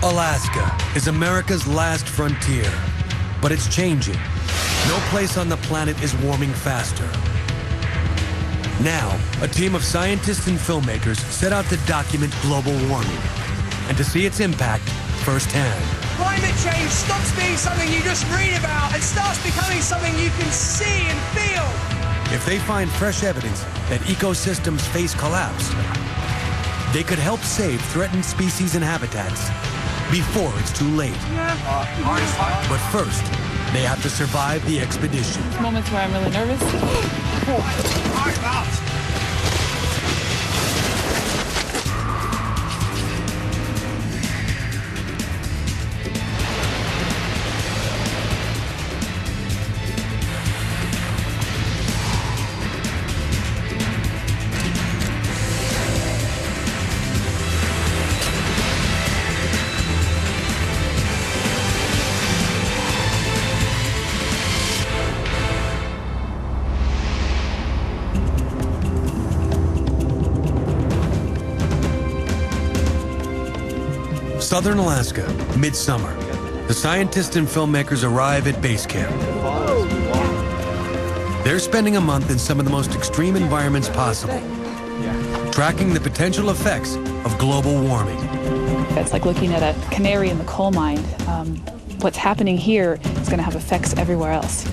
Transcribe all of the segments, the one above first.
Alaska is America's last frontier, but it's changing. No place on the planet is warming faster. Now, a team of scientists and filmmakers set out to document global warming and to see its impact firsthand. Climate change stops being something you just read about and starts becoming something you can see and feel. If they find fresh evidence that ecosystems face collapse, they could help save threatened species and habitats before it's too late. But first, they have to survive the expedition. Moments where I'm really nervous. Southern Alaska, midsummer. The scientists and filmmakers arrive at base camp. They're spending a month in some of the most extreme environments possible, tracking the potential effects of global warming. It's like looking at a canary in the coal mine. What's happening here is going to have effects everywhere else.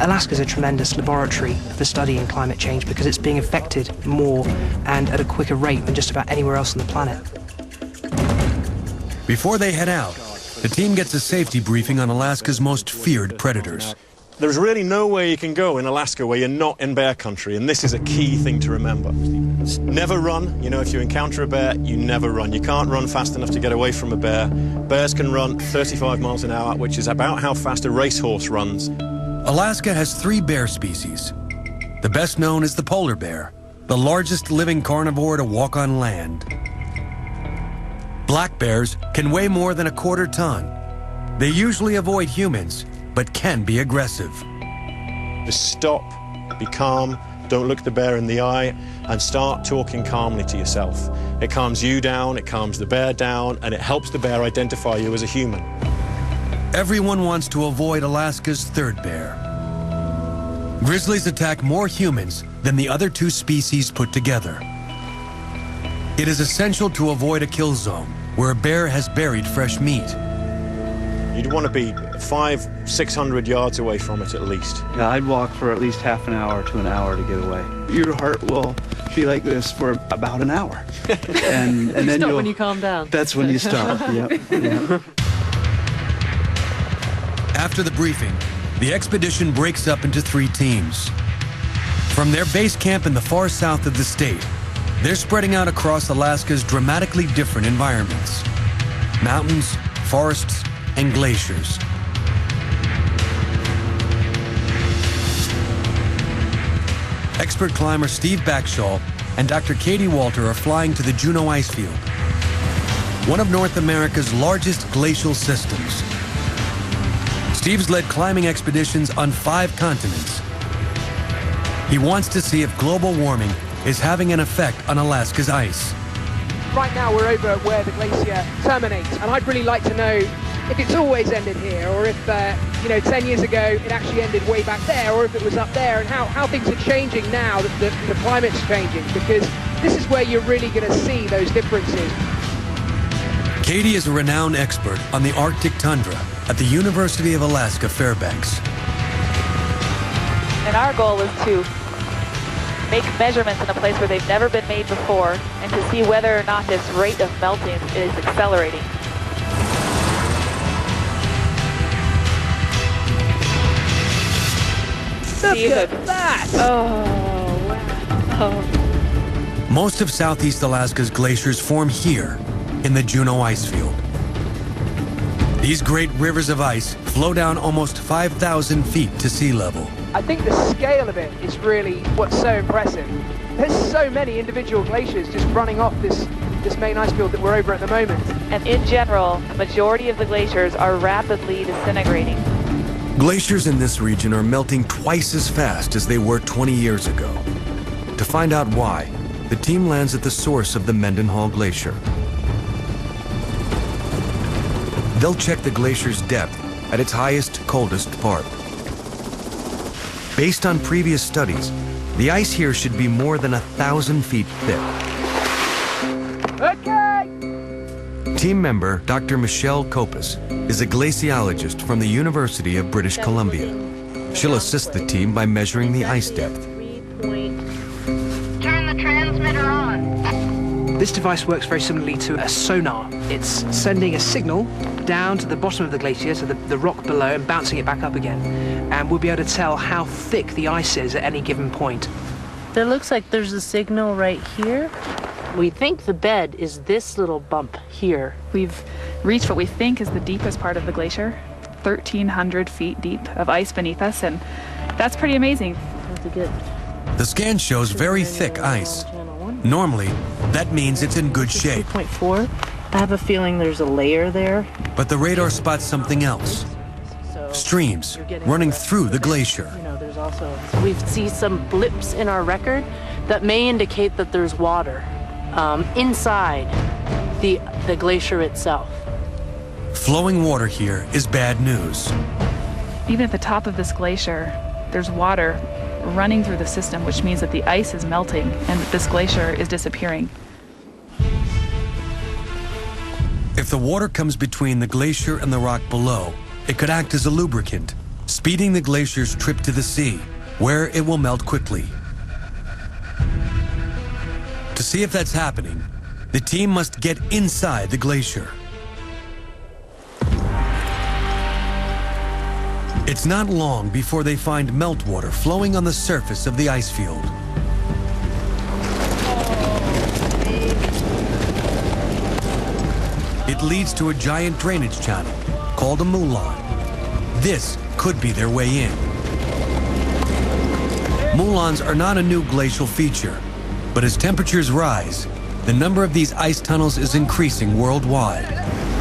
Alaska's a tremendous laboratory for studying climate change because it's being affected more and at a quicker rate than just about anywhere else on the planet. Before they head out, the team gets a safety briefing on Alaska's most feared predators. There's really nowhere you can go in Alaska where you're not in bear country, and this is a key thing to remember. Never run. You know, if you encounter a bear, you never run. You can't run fast enough to get away from a bear. Bears can run 35 miles an hour, which is about how fast a racehorse runs. Alaska has 3 bear species. The best known is the polar bear, the largest living carnivore to walk on land. Black bears can weigh more than a quarter ton. They usually avoid humans, but can be aggressive. Just stop, be calm, don't look the bear in the eye, and start talking calmly to yourself. It calms you down, it calms the bear down, and it helps the bear identify you as a human. Everyone wants to avoid Alaska's third bear. Grizzlies attack more humans than the other 2 species put together. It is essential to avoid a kill zone where a bear has buried fresh meat. You'd want to be 500-600 yards away from it at least. Yeah, I'd walk for at least half an hour to an hour to get away. Your heart will be like this for about an hour. and then stop when you calm down. That's when you stop, yep. After the briefing, the expedition breaks up into 3 teams. From their base camp in the far south of the state, they're spreading out across Alaska's dramatically different environments: mountains, forests, and glaciers. Expert climber Steve Backshall and Dr. Katie Walter are flying to the Juneau Icefield, one of North America's largest glacial systems. Steve's led climbing expeditions on 5 continents. He wants to see if global warming is having an effect on Alaska's ice. Right now we're over where the glacier terminates, and I'd really like to know if it's always ended here, or if, 10 years ago it actually ended way back there, or if it was up there, and how things are changing now that the climate's changing, because this is where you're really going to see those differences. Katie is a renowned expert on the Arctic tundra at the University of Alaska Fairbanks. And our goal is to make measurements in a place where they've never been made before and to see whether or not this rate of melting is accelerating. Look at that! Oh, wow. Most of Southeast Alaska's glaciers form here in the Juneau Icefield. These great rivers of ice flow down almost 5,000 feet to sea level. I think the scale of it is really what's so impressive. There's so many individual glaciers just running off this main ice field that we're over at the moment. And in general, the majority of the glaciers are rapidly disintegrating. Glaciers in this region are melting twice as fast as they were 20 years ago. To find out why, the team lands at the source of the Mendenhall Glacier. they'll check the glacier's depth at its highest, coldest part. Based on previous studies, the ice here should be more than 1,000 feet thick. Okay! Team member Dr. Michelle Kopis is a glaciologist from the University of British Columbia. She'll assist the team by measuring the ice depth. Turn the transmitter on. This device works very similarly to a sonar. It's sending a signal down to the bottom of the glacier, to the rock below, and bouncing it back up again. And we'll be able to tell how thick the ice is at any given point. There looks like there's a signal right here. We think the bed is this little bump here. We've reached what we think is the deepest part of the glacier, 1,300 feet deep of ice beneath us, and that's pretty amazing. That's good. The scan shows very thick ice. Normally, that means it's in good shape. 2.4. I have a feeling there's a layer there. But the radar spots something else. Streams running through the glacier. You know, there's also, we see some blips in our record that may indicate that there's water inside the glacier itself. Flowing water here is bad news. Even at the top of this glacier, there's water running through the system, which means that the ice is melting and that this glacier is disappearing. If the water comes between the glacier and the rock below, it could act as a lubricant, speeding the glacier's trip to the sea, where it will melt quickly. To see if that's happening, the team must get inside the glacier. It's not long before they find meltwater flowing on the surface of the ice field. It leads to a giant drainage channel called a moulin. This could be their way in. Moulins are not a new glacial feature, but as temperatures rise, the number of these ice tunnels is increasing worldwide.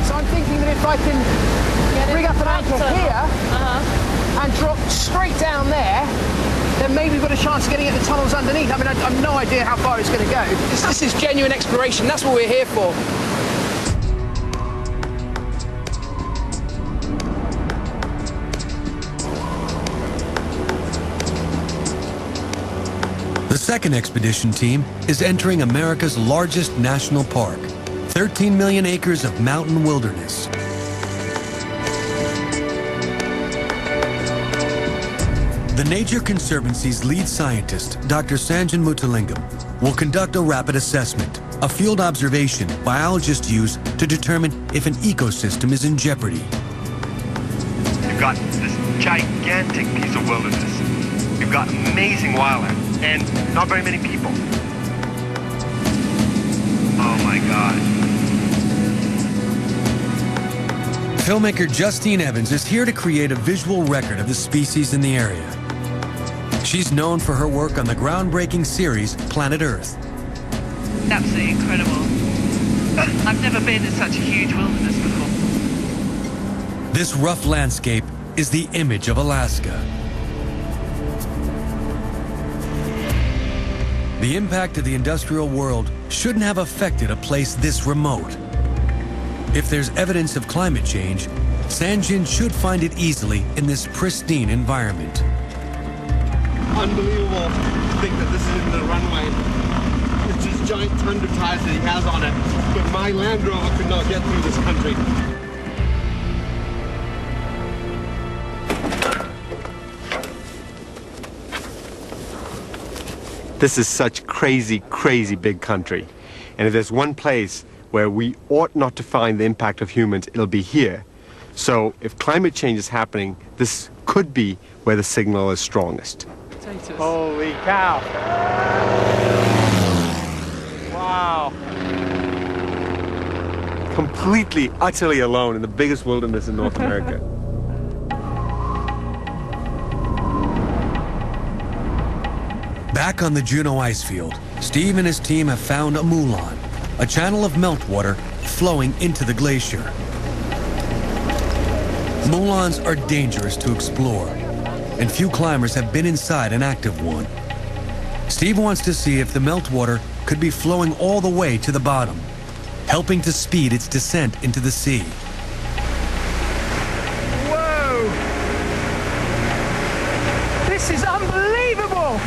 So I'm thinking that if I can rig up an anchor here and drop straight down there, then maybe we've got a chance of getting at the tunnels underneath. I mean, I've no idea how far it's going to go. This is genuine exploration. That's what we're here for. The second expedition team is entering America's largest national park, 13 million acres of mountain wilderness. The Nature Conservancy's lead scientist, Dr. Sanjan Mutalingam, will conduct a rapid assessment, a field observation biologists use to determine if an ecosystem is in jeopardy. You've got this gigantic piece of wilderness. You've got amazing wildlife and not very many people. Oh my God. Filmmaker Justine Evans is here to create a visual record of the species in the area. She's known for her work on the groundbreaking series Planet Earth. Absolutely incredible. I've never been in such a huge wilderness before. This rough landscape is the image of Alaska. The impact of the industrial world shouldn't have affected a place this remote. If there's evidence of climate change, Sanjan should find it easily in this pristine environment. Unbelievable to think that this is in the runway. It's just giant tundra tires that he has on it, but my Land Rover could not get through this country. This is such crazy, crazy big country. And if there's one place where we ought not to find the impact of humans, it'll be here. So if climate change is happening, this could be where the signal is strongest. Holy cow. Wow. Completely, utterly alone in the biggest wilderness in North America. Back on the Juneau ice field, Steve and his team have found a moulin, a channel of meltwater flowing into the glacier. Moulins are dangerous to explore, and few climbers have been inside an active one. Steve wants to see if the meltwater could be flowing all the way to the bottom, helping to speed its descent into the sea. This is unbelievable!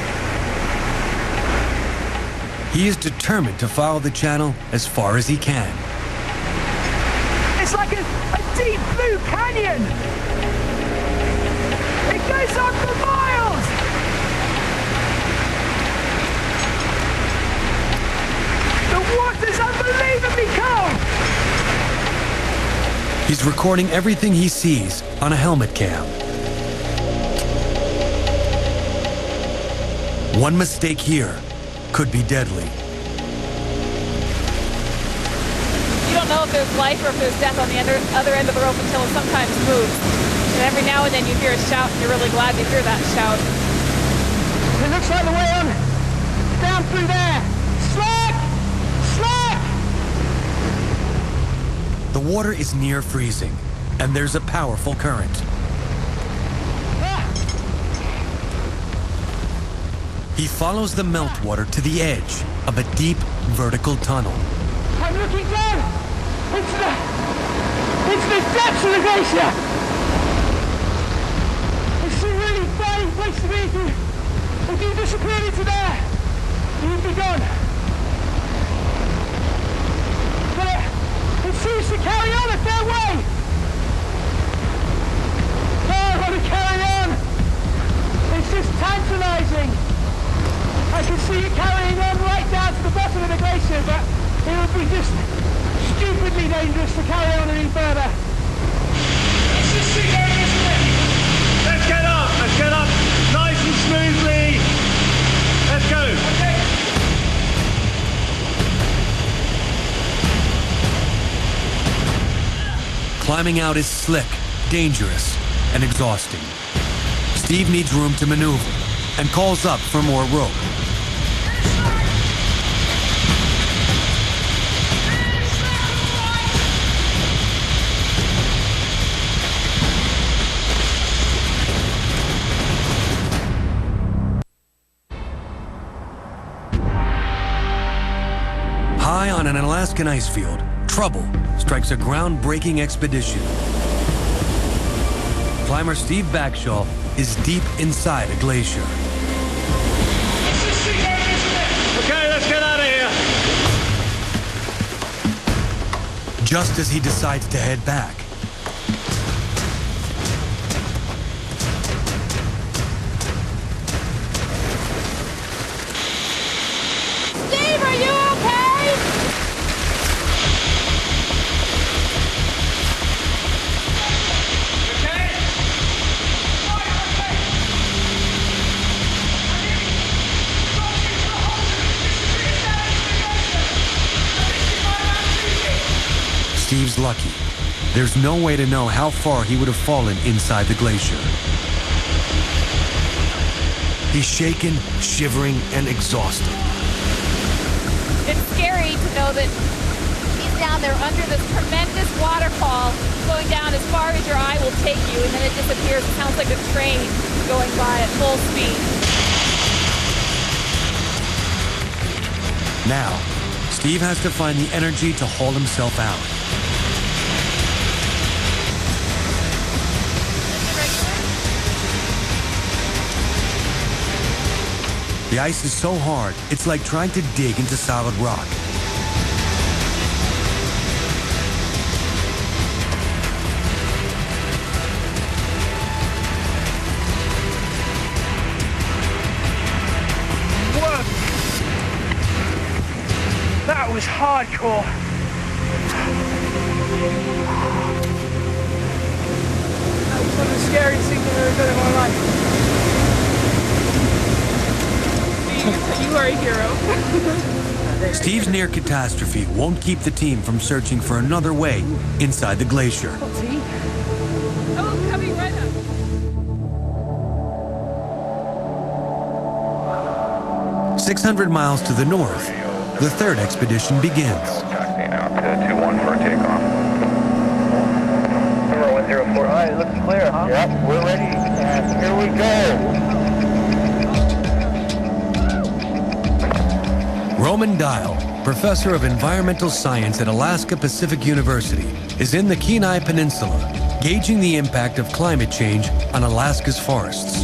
He is determined to follow the channel as far as he can. It's like a deep blue canyon! It goes on for miles! The water's unbelievably cold! He's recording everything he sees on a helmet cam. One mistake here could be deadly. You don't know if there's life or if there's death on the other end of the rope until it sometimes moves. And every now and then you hear a shout, and you're really glad to hear that shout. It looks like the way on. Down through there. Slack! Slack! The water is near freezing, and there's a powerful current. He follows the meltwater to the edge of a deep vertical tunnel. I'm looking down into the depths of the glacier. It's a really fine place to be. If you disappeared into there, you'd be gone. But it seems to carry on a fair way. Oh, I want to carry on. It's just tantalizing. I can see it carrying on right down to the bottom of the glacier, but it would be just stupidly dangerous to carry on any further. Let's just see going this way. Let's get up nice and smoothly. Let's go. Okay. Climbing out is slick, dangerous, and exhausting. Steve needs room to maneuver and calls up for more rope. High on an Alaskan ice field, trouble strikes a groundbreaking expedition. Climber Steve Backshall is deep inside a glacier. Okay, let's get out of here. Just as he decides to head back, Steve, are you okay? Steve's lucky. There's no way to know how far he would have fallen inside the glacier. He's shaken, shivering, and exhausted. It's scary to know that he's down there under this tremendous waterfall, going down as far as your eye will take you, and then it disappears. It sounds like a train going by at full speed. Now, Steve has to find the energy to haul himself out. The ice is so hard, it's like trying to dig into solid rock. Whoa! That was hardcore. That was one of the scariest things I've ever done in my life. You are a hero. Steve's near catastrophe won't keep the team from searching for another way inside the glacier. Oh, coming right up. 600 miles to the north, the third expedition begins. Taxiing out to 2-1 for a takeoff. Number 104. All right, looks clear, huh? Yep, we're ready. Here we go. Roman Dial, professor of environmental science at Alaska Pacific University, is in the Kenai Peninsula, gauging the impact of climate change on Alaska's forests.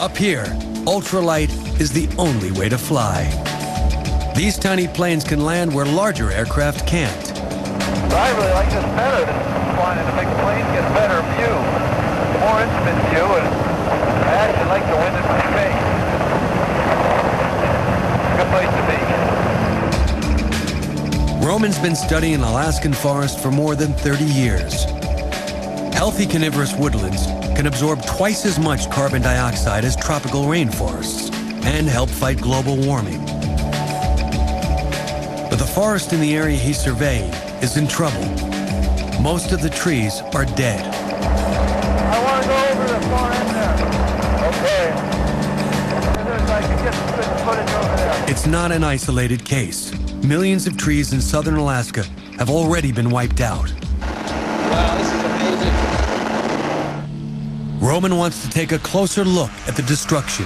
Up here, ultralight is the only way to fly. These tiny planes can land where larger aircraft can't. I really like this better than flying in a big plane. Get a better view, more intimate view, and I actually like the wind in my face. Good place to be. Roman's been studying Alaskan forest for more than 30 years. Healthy coniferous woodlands can absorb twice as much carbon dioxide as tropical rainforests and help fight global warming. But the forest in the area he surveyed is in trouble. Most of the trees are dead. I want to go over the far end there. Okay. I can get some good footage over there. It's not an isolated case. Millions of trees in southern Alaska have already been wiped out. Wow, this is amazing. Roman wants to take a closer look at the destruction.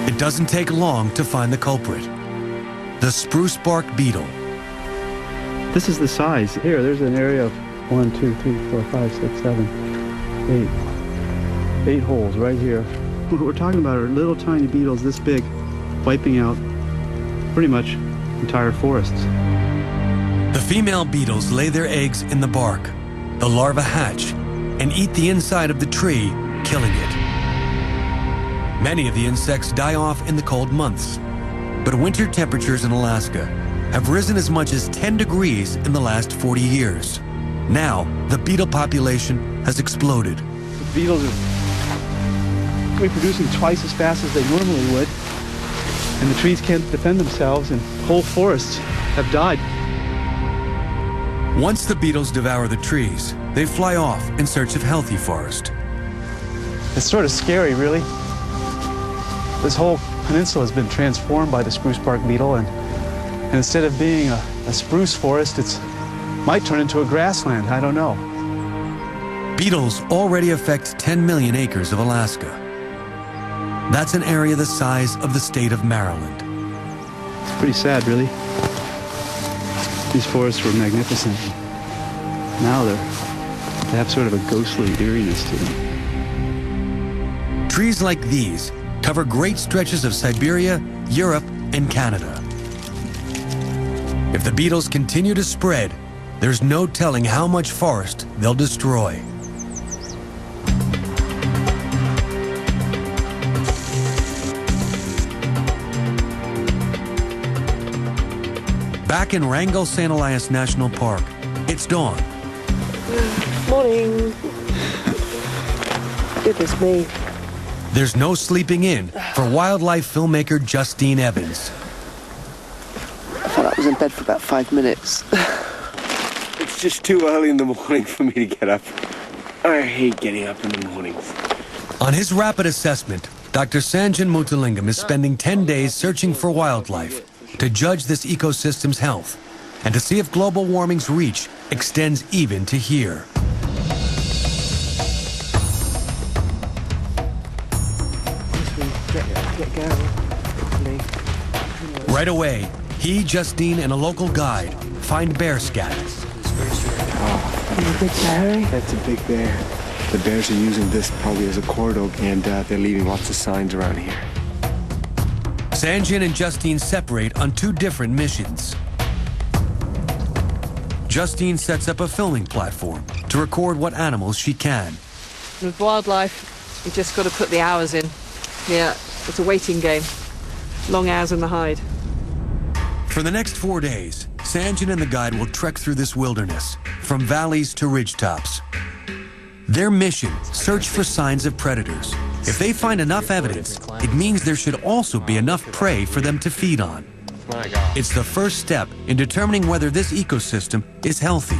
It doesn't take long to find the culprit. The spruce bark beetle. This is the size. Here, there's an area of 1, 2, 3, 4, 5, 6, 7, 8. 8 holes right here. What we're talking about are little tiny beetles this big, wiping out pretty much entire forests. The female beetles lay their eggs in the bark. The larvae hatch and eat the inside of the tree, killing it. Many of the insects die off in the cold months, but winter temperatures in Alaska have risen as much as 10 degrees in the last 40 years. Now, the beetle population has exploded. The beetles are reproducing twice as fast as they normally would, and the trees can't defend themselves, and whole forests have died. Once the beetles devour the trees, they fly off in search of healthy forest. It's sort of scary, really. This whole peninsula has been transformed by the spruce bark beetle, and instead of being a spruce forest, it might turn into a grassland. I don't know. Beetles already affect 10 million acres of Alaska. That's an area the size of the state of Maryland. It's pretty sad, really. These forests were magnificent. Now they have sort of a ghostly eeriness to them. Trees like these cover great stretches of Siberia, Europe, and Canada. If the beetles continue to spread, there's no telling how much forest they'll destroy. Back in Wrangell St. Elias National Park, it's dawn. Morning. Goodness me. There's no sleeping in for wildlife filmmaker Justine Evans. I thought I was in bed for about 5 minutes. It's just too early in the morning for me to get up. I hate getting up in the mornings. On his rapid assessment, Dr. Sanjan Muthulingam is spending 10 days searching for wildlife to judge this ecosystem's health and to see if global warming's reach extends even to here. Right away, he, Justine, and a local guide find bear scat. A big bear? That's a big bear. The bears are using this probably as a corridor, and they're leaving lots of signs around here. Sanjan and Justine separate on 2 different missions. Justine sets up a filming platform to record what animals she can. With wildlife, you just got to put the hours in. Yeah, it's a waiting game. Long hours in the hide. For the next 4 days, Sanjan and the guide will trek through this wilderness, from valleys to ridgetops. Their mission, search for signs of predators. If they find enough evidence, it means there should also be enough prey for them to feed on. It's the first step in determining whether this ecosystem is healthy.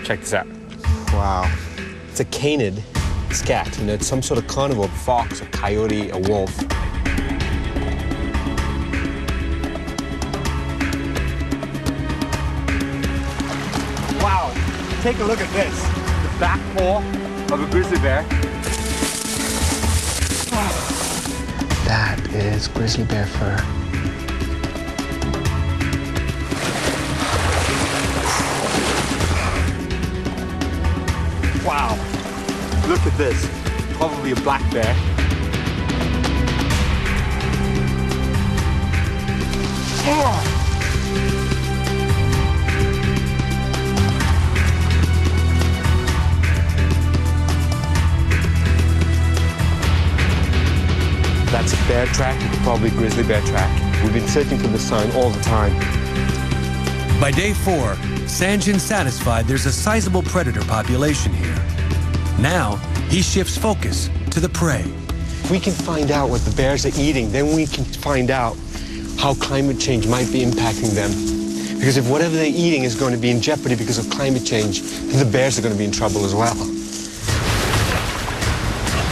Check this out. Wow. It's a canid scat. You know, it's some sort of carnivore, fox, a coyote, a wolf. Wow. Take a look at this. The back paw of a grizzly bear. That is grizzly bear fur. Wow. Look at this. Probably a black bear. That's a bear track, probably a grizzly bear track. We've been searching for the sign all the time. By day 4, Sanjin's satisfied there's a sizable predator population here. Now, he shifts focus to the prey. If we can find out what the bears are eating, then we can find out how climate change might be impacting them. Because if whatever they're eating is going to be in jeopardy because of climate change, then the bears are going to be in trouble as well.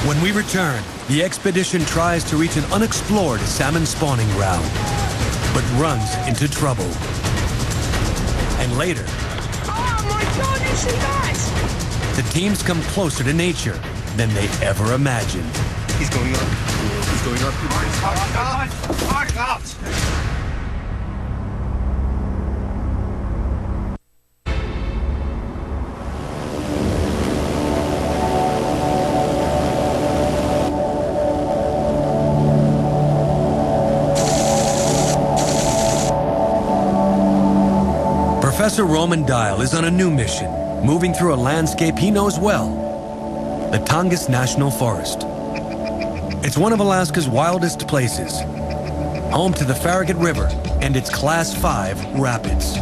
When we return, the expedition tries to reach an unexplored salmon spawning ground, but runs into trouble. And later, Oh my God, you see that? the teams come closer to nature than they ever imagined. He's going up. He's going up. Fuck out! Professor Roman Dial is on a new mission, moving through a landscape he knows well, the Tongass National Forest. It's one of Alaska's wildest places, home to the Farragut River and its Class 5 rapids.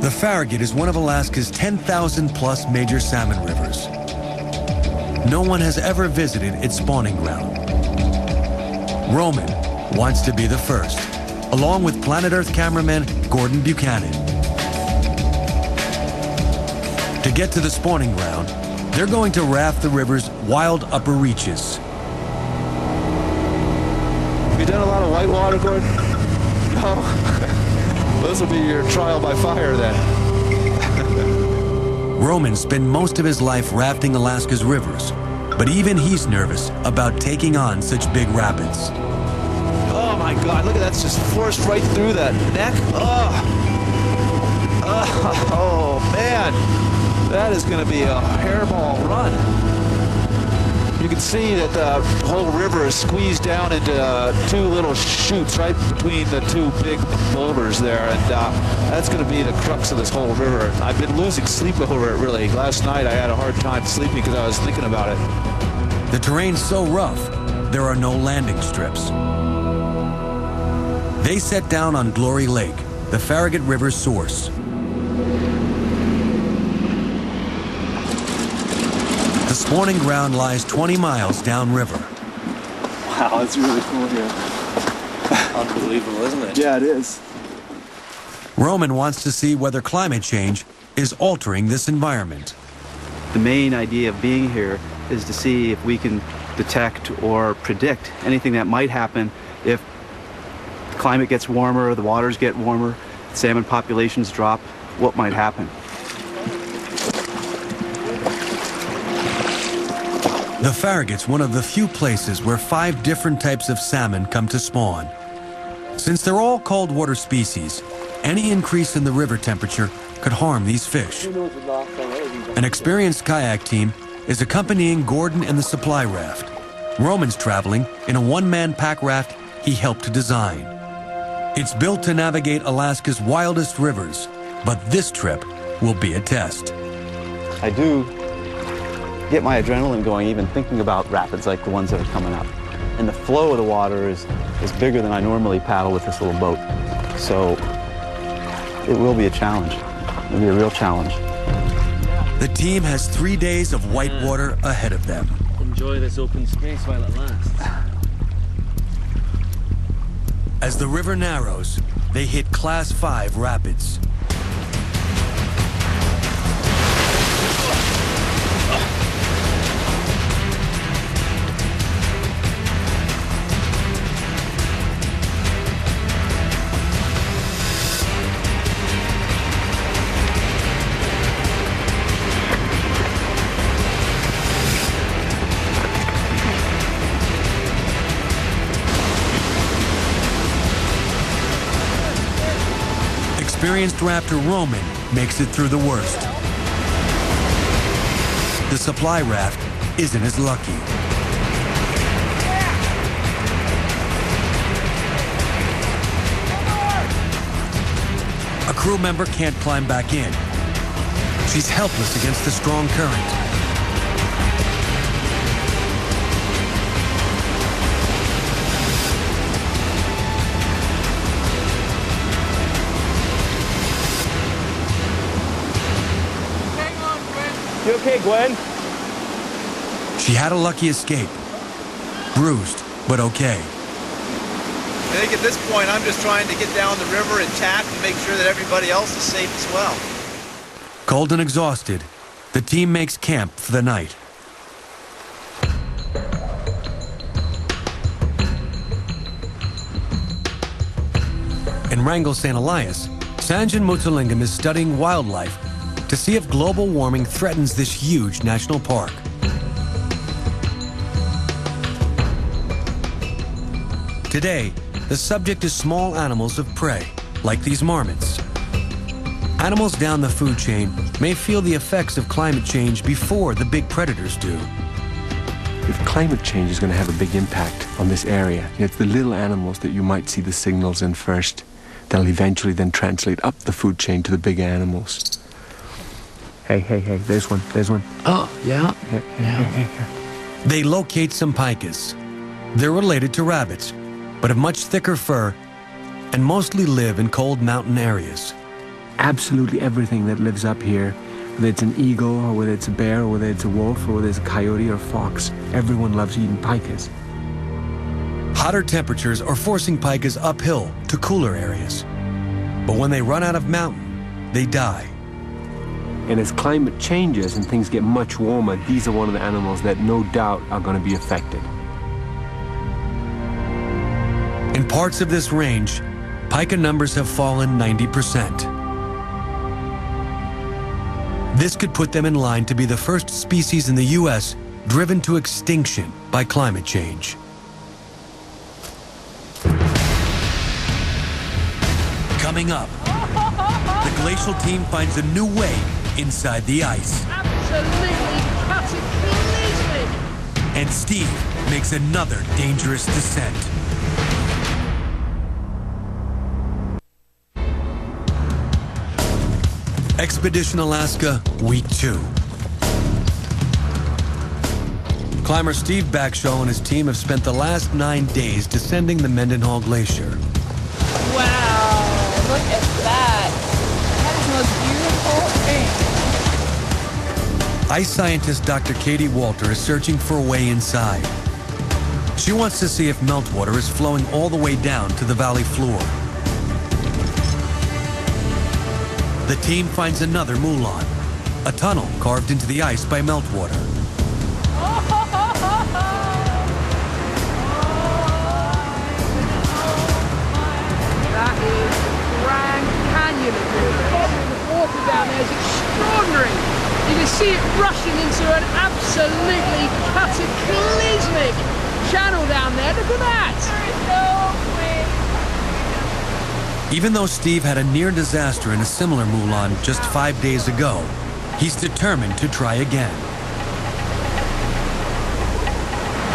The Farragut is one of Alaska's 10,000-plus major salmon rivers. No one has ever visited its spawning ground. Roman wants to be the first, along with Planet Earth cameraman Gordon Buchanan. To get to the spawning ground, they're going to raft the river's wild upper reaches. Have you done a lot of whitewater, Gordon? No. This will be your trial by fire then. Roman spent most of his life rafting Alaska's rivers, but even he's nervous about taking on such big rapids. Oh my God, look at that, it's just forced right through that neck. Oh man, that is going to be a hairball run. You can see that the whole river is squeezed down into two little chutes right between the two big boulders there, and that's going to be the crux of this whole river. I've been losing sleep over it, really. Last night I had a hard time sleeping because I was thinking about it. The terrain's so rough, there are no landing strips. They set down on Glory Lake, the Farragut River's source. The spawning ground lies 20 miles downriver. Wow, it's really cool here. Unbelievable, isn't it? Yeah, it is. Roman wants to see whether climate change is altering this environment. The main idea of being here is to see if we can detect or predict anything that might happen if the climate gets warmer, the waters get warmer, salmon populations drop, what might happen. The Farragut's one of the few places where 5 different types of salmon come to spawn. Since they're all cold water species, any increase in the river temperature could harm these fish. An experienced kayak team is accompanying Gordon and the supply raft. Roman's traveling in a one-man pack raft he helped to design. It's built to navigate Alaska's wildest rivers, but this trip will be a test. I do get my adrenaline going even thinking about rapids like the ones that are coming up. And the flow of the water is bigger than I normally paddle with this little boat. So it will be a challenge. It'll be a real challenge. The team has 3 days of whitewater ahead of them. Enjoy this open space while it lasts. As the river narrows, they hit Class 5 rapids. Experienced raptor Roman makes it through the worst. The supply raft isn't as lucky. A crew member can't climb back in. She's helpless against the strong current. You okay, Gwen? She had a lucky escape. Bruised, but okay. I think at this point, I'm just trying to get down the river and tap and make sure that everybody else is safe as well. Cold and exhausted, the team makes camp for the night. In Wrangell, St. Elias, Sanjan Mutsalingam is studying wildlife to see if global warming threatens this huge national park. Today, the subject is small animals of prey, like these marmots. Animals down the food chain may feel the effects of climate change before the big predators do. If climate change is going to have a big impact on this area, it's the little animals that you might see the signals in first that'll eventually then translate up the food chain to the big animals. Hey, there's one. Oh, yeah. Here. They locate some pikas. They're related to rabbits, but have much thicker fur and mostly live in cold mountain areas. Absolutely everything that lives up here, whether it's an eagle or whether it's a bear or whether it's a wolf or whether it's a coyote or a fox, everyone loves eating pikas. Hotter temperatures are forcing pikas uphill to cooler areas. But when they run out of mountain, they die. And as climate changes and things get much warmer, these are one of the animals that no doubt are going to be affected. In parts of this range, pika numbers have fallen 90%. This could put them in line to be the first species in the U.S. driven to extinction by climate change. Coming up, the glacial team finds a new way inside the ice. Absolutely cataclysmic. And Steve makes another dangerous descent. Expedition Alaska, Week 2. Climber Steve Backshall and his team have spent the last 9 days descending the Mendenhall Glacier. Wow, look at that. That is the most beautiful thing. Ice scientist Dr. Katie Walter is searching for a way inside. She wants to see if meltwater is flowing all the way down to the valley floor. The team finds another moulin, a tunnel carved into the ice by meltwater. That is Grand Canyon. The water down there is extraordinary. You can see it rushing into an absolutely cataclysmic channel down there. Look at that. There is no way. Even though Steve had a near disaster in a similar moulin just 5 days ago, he's determined to try again.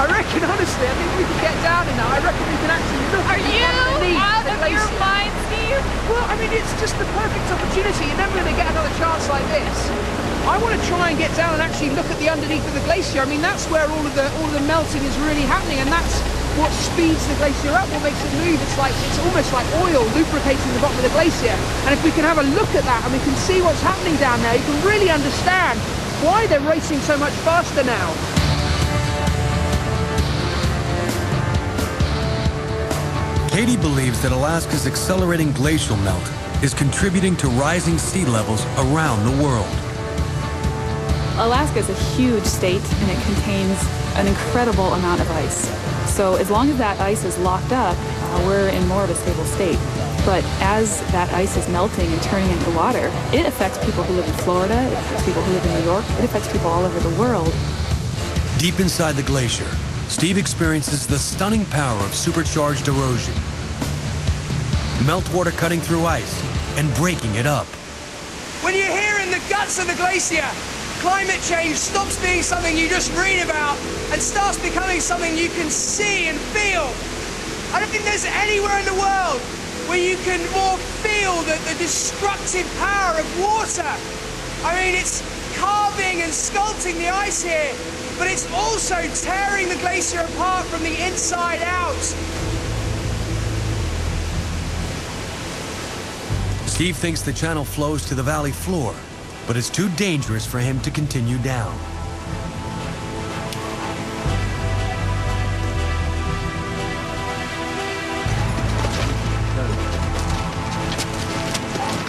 I reckon, honestly, I think we can get down in that. I reckon we can actually look Are you out of your mind, Steve? Well, I mean, it's just the perfect opportunity. You're never going to get another chance like this. I want to try and get down and actually look at the underneath of the glacier. I mean, that's where all of the melting is really happening, and that's what speeds the glacier up, what makes it move. It's almost like oil lubricating the bottom of the glacier. And if we can have a look at that and we can see what's happening down there, you can really understand why they're racing so much faster now. Katie believes that Alaska's accelerating glacial melt is contributing to rising sea levels around the world. Alaska is a huge state and it contains an incredible amount of ice. So as long as that ice is locked up, we're in more of a stable state. But as that ice is melting and turning into water, it affects people who live in Florida, it affects people who live in New York, it affects people all over the world. Deep inside the glacier, Steve experiences the stunning power of supercharged erosion. Meltwater cutting through ice and breaking it up. when you're here in the guts of the glacier, climate change stops being something you just read about and starts becoming something you can see and feel. I don't think there's anywhere in the world where you can more feel the destructive power of water. I mean, it's carving and sculpting the ice here, but it's also tearing the glacier apart from the inside out. Steve thinks the channel flows to the valley floor, but it's too dangerous for him to continue down.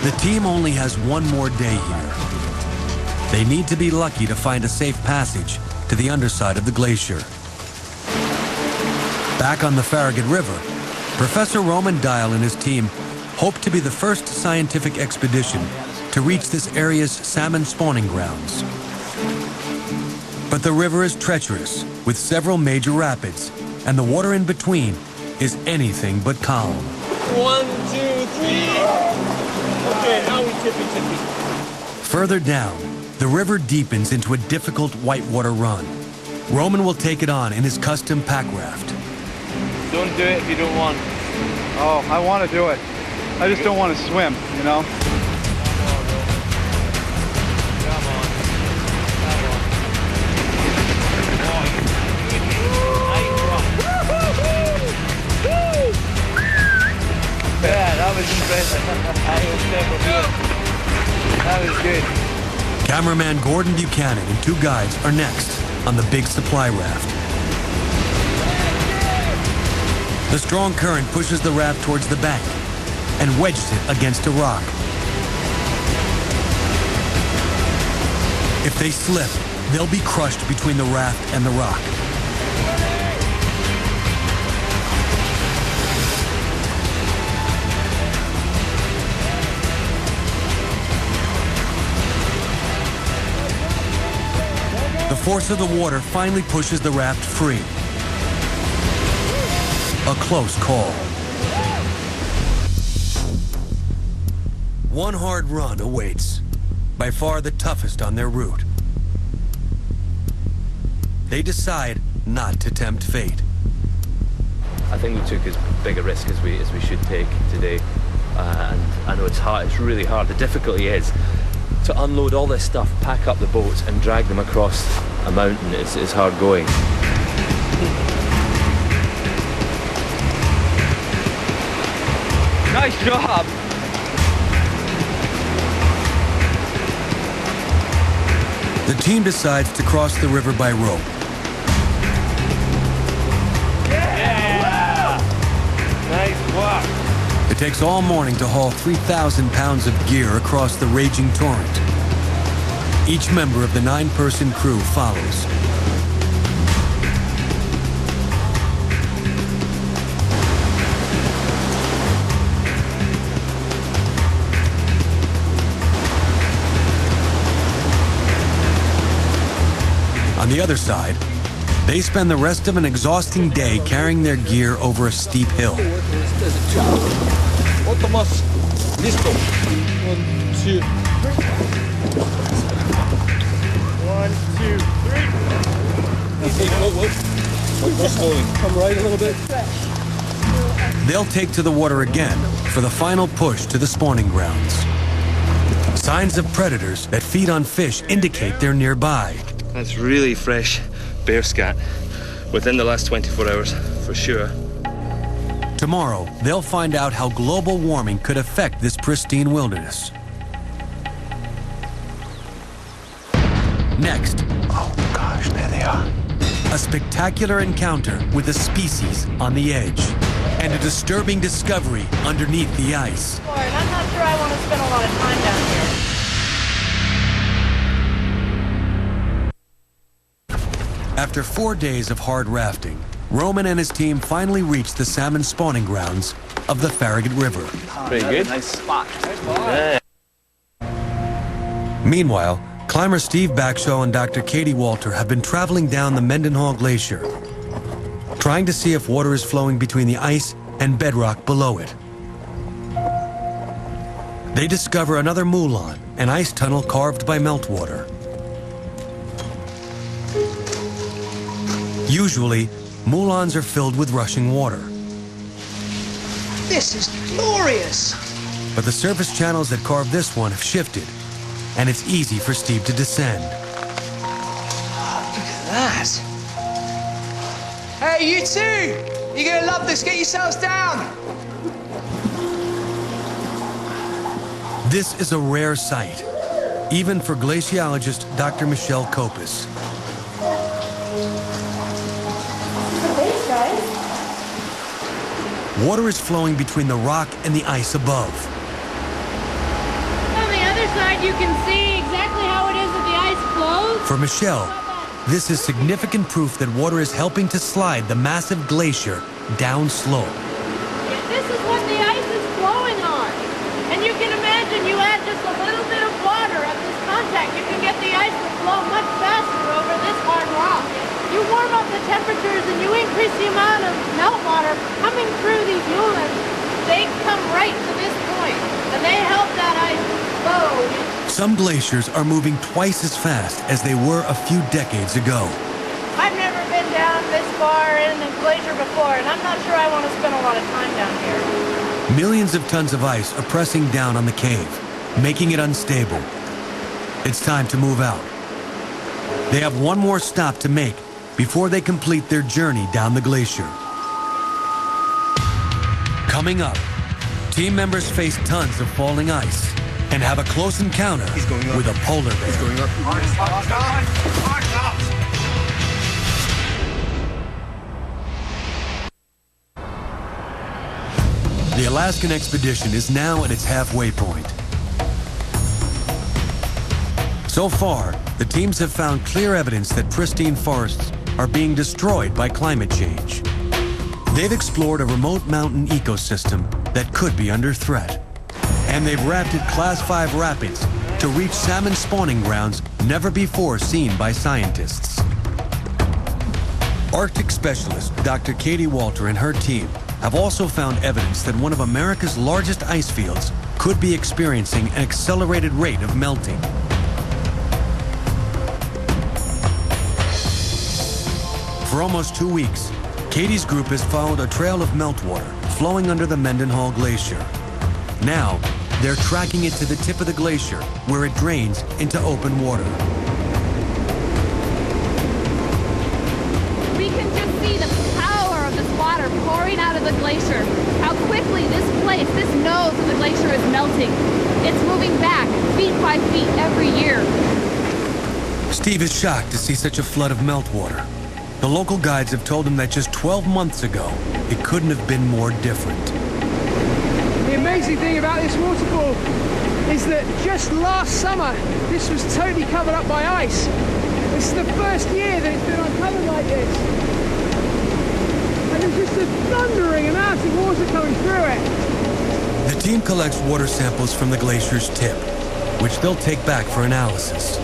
The team only has one more day here. They need to be lucky to find a safe passage to the underside of the glacier. Back on the Farragut River, Professor Roman Dial and his team hope to be the first scientific expedition to reach this area's salmon spawning grounds. But the river is treacherous, with several major rapids, and the water in between is anything but calm. 1, 2, 3. Okay, now we tippy. Further down, the river deepens into a difficult whitewater run. Roman will take it on in his custom pack raft. Don't do it if you don't want. Oh, I want to do it. I just don't want to swim, you know? Yeah, that was impressive. That was good. Cameraman Gordon Buchanan and 2 guides are next on the big supply raft. The strong current pushes the raft towards the bank and wedges it against a rock. If they slip, they'll be crushed between the raft and the rock. The force of the water finally pushes the raft free. A close call. One hard run awaits, by far the toughest on their route. They decide not to tempt fate. I think we took as big a risk as we should take today, and I know it's hard. It's really hard. The difficulty is to unload all this stuff, pack up the boats, and drag them across a mountain. It's hard going. Nice job. The team decides to cross the river by rope. Yeah! Nice work. It takes all morning to haul 3,000 pounds of gear across the raging torrent. Each member of the 9-person crew follows. On the other side, they spend the rest of an exhausting day carrying their gear over a steep hill. Listo. 1, 2. 1, 2, 3. Okay, whoa. Come right a little bit. They'll take to the water again for the final push to the spawning grounds. Signs of predators that feed on fish indicate they're nearby. That's really fresh bear scat within the last 24 hours, for sure. Tomorrow, they'll find out how global warming could affect this pristine wilderness. Next. Oh gosh, there they are. A spectacular encounter with a species on the edge. And a disturbing discovery underneath the ice. Lord, I'm not sure I want to spend a lot of time down here. After 4 days of hard rafting, Roman and his team finally reached the salmon spawning grounds of the Farragut River. Pretty good. Nice spot. Yeah. Meanwhile, climber Steve Backshall and Dr. Katie Walter have been traveling down the Mendenhall Glacier, trying to see if water is flowing between the ice and bedrock below it. They discover another moulin an ice tunnel carved by meltwater. Usually, moulins are filled with rushing water. This is glorious! But the surface channels that carved this one have shifted, and it's easy for Steve to descend. Look at that! Hey, you two! You're gonna love this. Get yourselves down! This is a rare sight, even for glaciologist Dr. Michelle Kopis. Thanks, guys. Water is flowing between the rock and the ice above. On the other side, you can see exactly how it is that the ice flows. For Michelle, this is significant proof that water is helping to slide the massive glacier down slope. This is what the ice is flowing on. And you can imagine you add just a little bit of water at this contact, you can get the ice to flow much faster over this hard rock. You warm up the temperatures and you increase the amount of meltwater coming through these moulins. They come right to this point, and they help that ice flow. Some glaciers are moving twice as fast as they were a few decades ago. I've never been down this far in a glacier before, and I'm not sure I want to spend a lot of time down here. Millions of tons of ice are pressing down on the cave, making it unstable. It's time to move out. They have one more stop to make before they complete their journey down the glacier. Coming up, team members face tons of falling ice and have a close encounter with a polar bear. The Alaskan expedition is now at its halfway point. So far, the teams have found clear evidence that pristine forests are being destroyed by climate change. They've explored a remote mountain ecosystem that could be under threat. And they've rafted Class 5 rapids to reach salmon spawning grounds never before seen by scientists. Arctic specialist Dr. Katie Walter and her team have also found evidence that one of America's largest ice fields could be experiencing an accelerated rate of melting. For almost 2 weeks, Katie's group has followed a trail of meltwater flowing under the Mendenhall Glacier. Now, they're tracking it to the tip of the glacier, where it drains into open water. We can just see the power of this water pouring out of the glacier. How quickly this place, this nose of the glacier is melting. It's moving back, feet by feet, every year. Steve is shocked to see such a flood of meltwater. The local guides have told him that just 12 months ago, it couldn't have been more different. The amazing thing about this waterfall is that just last summer, this was totally covered up by ice. This is the first year that it's been uncovered like this. And there's just a thundering amount of water coming through it. The team collects water samples from the glacier's tip, which they'll take back for analysis.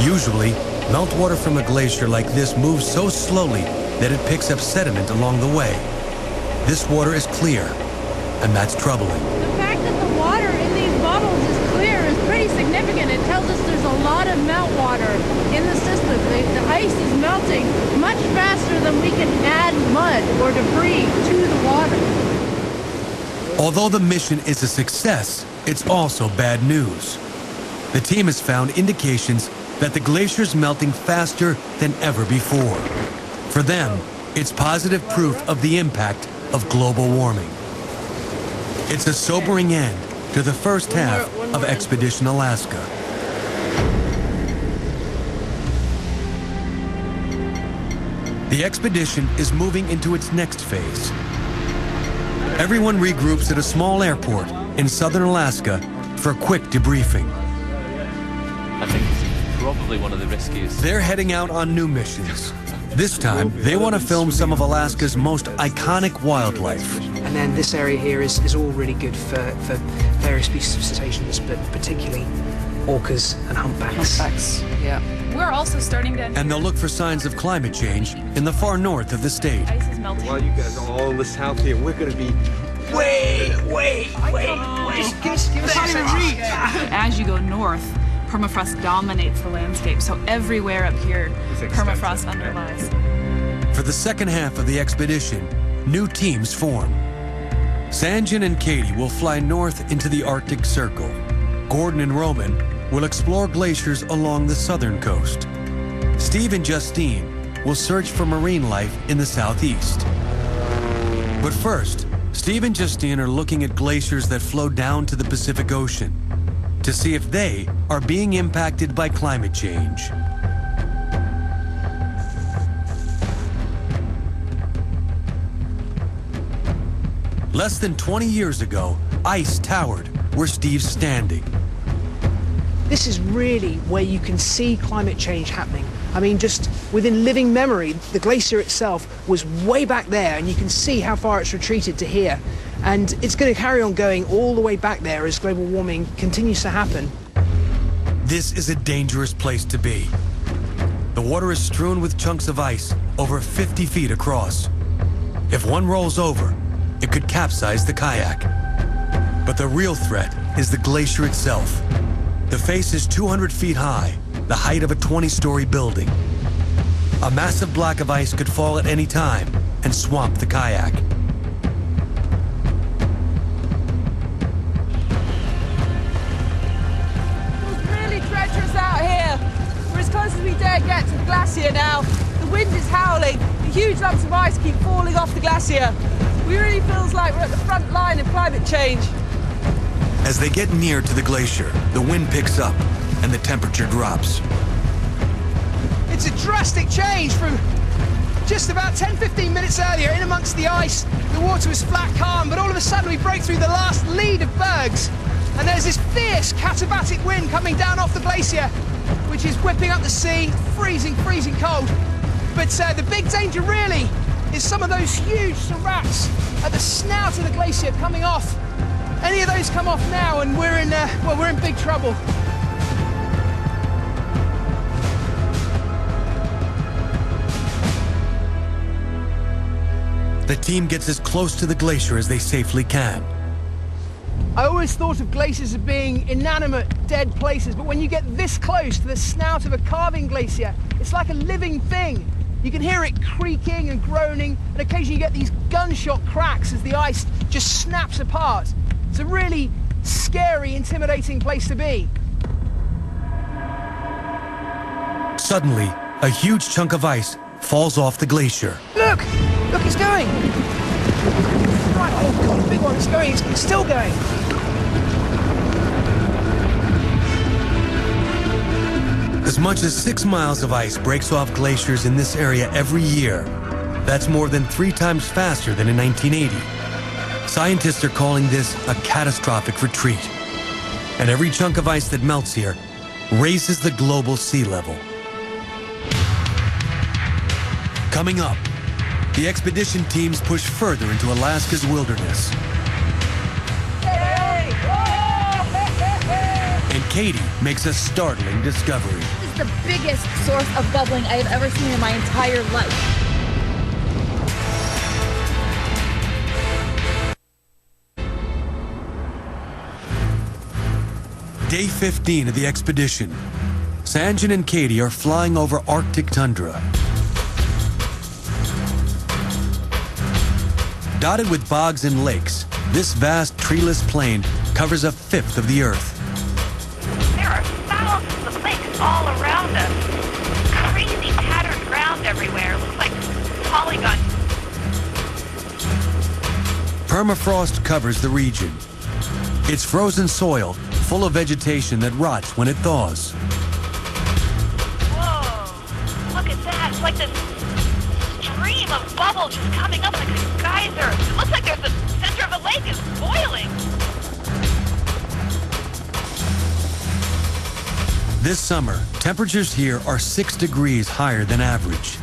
Usually, meltwater from a glacier like this moves so slowly that it picks up sediment along the way. This water is clear, and that's troubling. The fact that the water in these bottles is clear is pretty significant. It tells us there's a lot of meltwater in the system. The ice is melting much faster than we can add mud or debris to the water. Although the mission is a success, it's also bad news. The team has found indications that the glacier's melting faster than ever before. For them, it's positive proof of the impact of global warming. It's a sobering end to the first half of Expedition Alaska. The expedition is moving into its next phase. Everyone regroups at a small airport in southern Alaska for a quick debriefing. I think it's probably one of the riskiest. They're heading out on new missions. This time, they want to film some of Alaska's most iconic wildlife. And then this area here is all really good for various species of cetaceans, but particularly orcas and humpbacks. Yeah. We're also starting to... And they'll look for signs of climate change in the far north of the state. Ice is melting. While you guys are all in the south here, we're going to be Wait. Give us a second. As you go north, permafrost dominates the landscape, so everywhere up here, permafrost underlies. For the second half of the expedition, new teams form. Sanjin and Katie will fly north into the Arctic Circle. Gordon and Roman will explore glaciers along the southern coast. Steve and Justine will search for marine life in the southeast. But first, Steve and Justine are looking at glaciers that flow down to the Pacific Ocean to see if they are being impacted by climate change. Less than 20 years ago, ice towered where Steve's standing. This is really where you can see climate change happening. I mean, just within living memory, the glacier itself was way back there, and you can see how far it's retreated to here. And it's going to carry on going all the way back there as global warming continues to happen. This is a dangerous place to be. The water is strewn with chunks of ice over 50 feet across. If one rolls over, it could capsize the kayak. But the real threat is the glacier itself. The face is 200 feet high, the height of a 20-story building. A massive block of ice could fall at any time and swamp the kayak. It's really treacherous out here. We're as close as we dare get to the glacier now. The wind is howling. The huge lumps of ice keep falling off the glacier. It really feels like we're at the front line of climate change. As they get near to the glacier, the wind picks up and the temperature drops. It's a drastic change from just about 10-15 minutes earlier. In amongst the ice, the water was flat calm, but all of a sudden we break through the last lead of bergs, and there's this fierce katabatic wind coming down off the glacier, which is whipping up the sea, freezing cold. But the big danger really is some of those huge seracs at the snout of the glacier coming off. Any of those come off now, and we're in big trouble. The team gets as close to the glacier as they safely can. I always thought of glaciers as being inanimate, dead places, but when you get this close to the snout of a calving glacier, it's like a living thing. You can hear it creaking and groaning, and occasionally you get these gunshot cracks as the ice just snaps apart. It's a really scary, intimidating place to be. Suddenly, a huge chunk of ice falls off the glacier. Look, it's going. Right, oh God, a big one, it's going, it's still going. As much as 6 miles of ice breaks off glaciers in this area every year. That's more than 3 times faster than in 1980. Scientists are calling this a catastrophic retreat. And every chunk of ice that melts here raises the global sea level. Coming up, the expedition teams push further into Alaska's wilderness. And Katie makes a startling discovery. This is the biggest source of bubbling I have ever seen in my entire life. Day 15 of the expedition. Sanjin and Katie are flying over Arctic tundra. Dotted with bogs and lakes, this vast treeless plain covers 1/5 of the Earth. There are thousands of lakes all around us. Crazy patterned ground everywhere. Looks like polygons. Permafrost covers the region. It's frozen soil full of vegetation that rots when it thaws. Whoa! Look at that. It's like this stream of bubble just coming up like a geyser. It looks like there's the center of a lake is boiling. This summer, temperatures here are 6 degrees higher than average.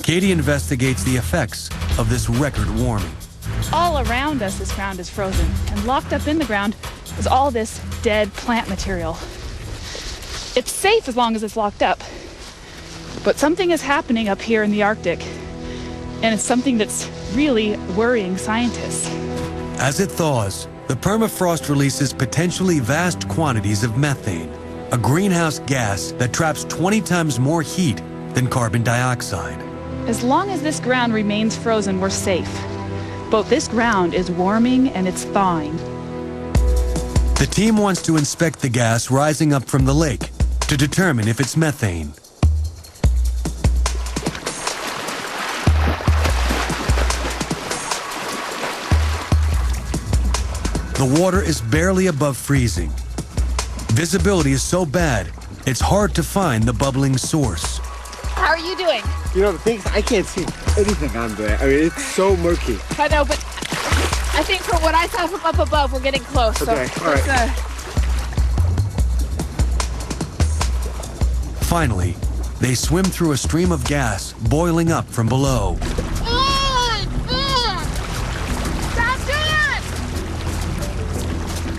Katie investigates the effects of this record warming. All around us, this ground is frozen, and locked up in the ground is all this dead plant material. It's safe as long as it's locked up, but something is happening up here in the Arctic, and it's something that's really worrying scientists. As it thaws, the permafrost releases potentially vast quantities of methane, a greenhouse gas that traps 20 times more heat than carbon dioxide. As long as this ground remains frozen, we're safe. But this ground is warming and it's thawing. The team wants to inspect the gas rising up from the lake to determine if it's methane. The water is barely above freezing. Visibility is so bad, it's hard to find the bubbling source. How are you doing? You know, the thing is, I can't see anything on there. I mean, it's so murky. I know, but I think from what I saw from up above, we're getting close. Okay, so all right. Finally, they swim through a stream of gas boiling up from below.